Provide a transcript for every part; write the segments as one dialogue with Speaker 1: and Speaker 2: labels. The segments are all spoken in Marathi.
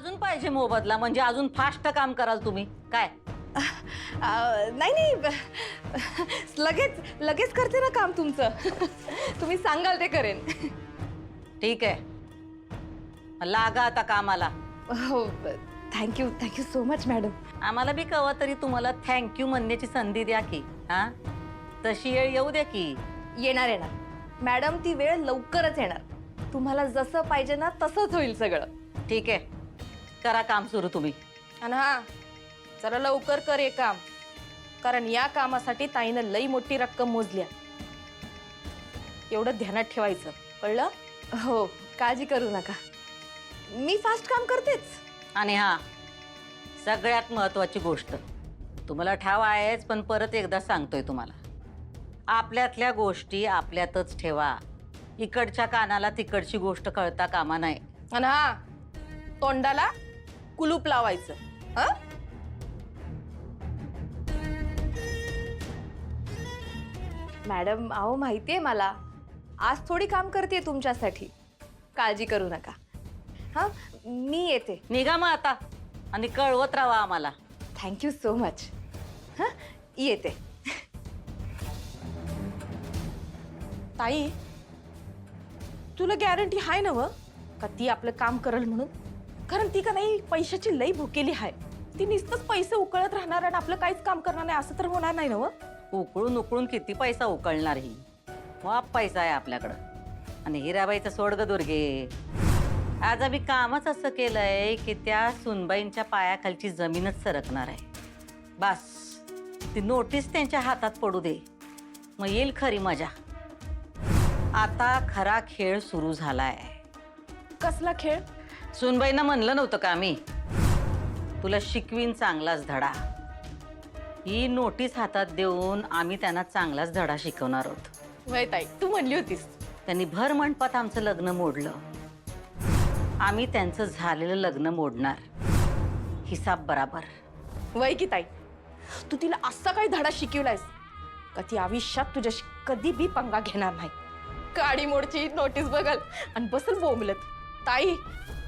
Speaker 1: अजून पाहिजे मोबदला, म्हणजे अजून फास्ट काम कराल तुम्ही काय?
Speaker 2: नाही नाही, लगेच लगेच करते ना काम तुमचं. तुम्ही सांगाल ते करेन.
Speaker 1: ठीक आहे, लागा आता कामाला.
Speaker 2: हो, thank you thank you so much madam.
Speaker 1: आम्हाला बी कवा तरी तुम्हाला थँक्यू म्हणण्याची संधी द्या की. हा, तशी वेळ येऊ द्या की.
Speaker 2: येणार येणार मॅडम, ती वेळ लवकरच येणार. तुम्हाला जसं पाहिजे ना तसंच होईल सगळं.
Speaker 1: ठीक आहे, करा काम सुरू तुम्ही.
Speaker 2: आणि हा, जरा लवकर कर हे काम, कारण या कामासाठी ताईनं लई मोठी रक्कम मोजल्या. एवढं ध्यानात ठेवायचं, कळलं? हो, काळजी करू नका, मी फास्ट काम करतेच.
Speaker 1: आणि हा, सगळ्यात महत्वाची गोष्ट तुम्हाला ठाव आहेच, पण परत एकदा सांगतोय तुम्हाला, आपल्यातल्या गोष्टी आपल्यातच ठेवा. इकडच्या कानाला तिकडची गोष्ट कळता कामा नाही.
Speaker 2: आणि हा, तोंडाला कुलूप लावायचं. हा, मॅडम अहो माहितीये मला, आज थोडी काम करते तुमच्यासाठी, काळजी करू नका. हा, मी येते.
Speaker 1: निघा मग आता आणि कळवत राहा आम्हाला.
Speaker 2: Thank you so much. हा, येते. ताई, तुला गॅरंटी आहे ना व का ती आपलं काम करल म्हणून? कारण ती का नाही पैशाची लई भुकेली आहे. ती नुसतंच पैसे उकळत राहणार आणि आपलं काहीच काम करणार नाही, असं तर होणार नाही ना व?
Speaker 1: उकळून उकळून किती पैसा उकळणार ही? मग पैसा आहे आपल्याकडं. आणि हिराबाईचं सोड ग दुर्गे, आज आम्ही कामच असं केलंय की त्या सुनबाईंच्या पायाखालची जमीनच सरकणार आहे. बस ती नोटीस त्यांच्या हातात पडू दे, मग येईल खरी मजा. आता खरा खेळ सुरू झालाय.
Speaker 2: कसला खेळ?
Speaker 1: सुनबाईंना म्हणलं नव्हतं का आम्ही, तुला शिकवीन चांगलाच धडा. ही नोटीस हातात देऊन आम्ही त्यांना चांगलाच धडा शिकवणार आहोत.
Speaker 2: वय ताई, तू म्हणली होतीस.
Speaker 1: त्यांनी भर मंडपात आमचं लग्न मोडलं, आम्ही त्यांचं झालेलं लग्न मोडणार. हिसाब बराबर.
Speaker 2: वय की ताई, तू तिला असा काही धडा शिकवलायस का ती आयुष्यात तुझ्याशी कधी बी पंगा घेणार नाही. काडी मोडची नोटीस बघल आणि बसल बोंबलत. ताई,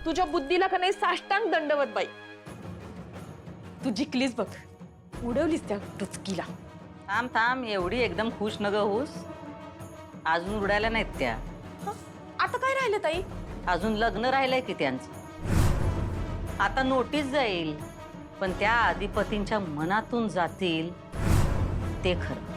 Speaker 2: तुझ्या बुद्धीला का नाही साष्टांग दंडवत बाई. तू जिंकलीस बघ, उडवलीस त्या टुचकीला.
Speaker 1: थांब थांब, एवढी एकदम खुश न ग होस. अजून उडायला नाहीत त्या.
Speaker 2: आता काय राहिलं ताई?
Speaker 1: अजून लग्न राहिलंय की त्यांचं. आता नोटीस जाईल, पण त्या अधिपतींच्या मनातून जातील ते खरं.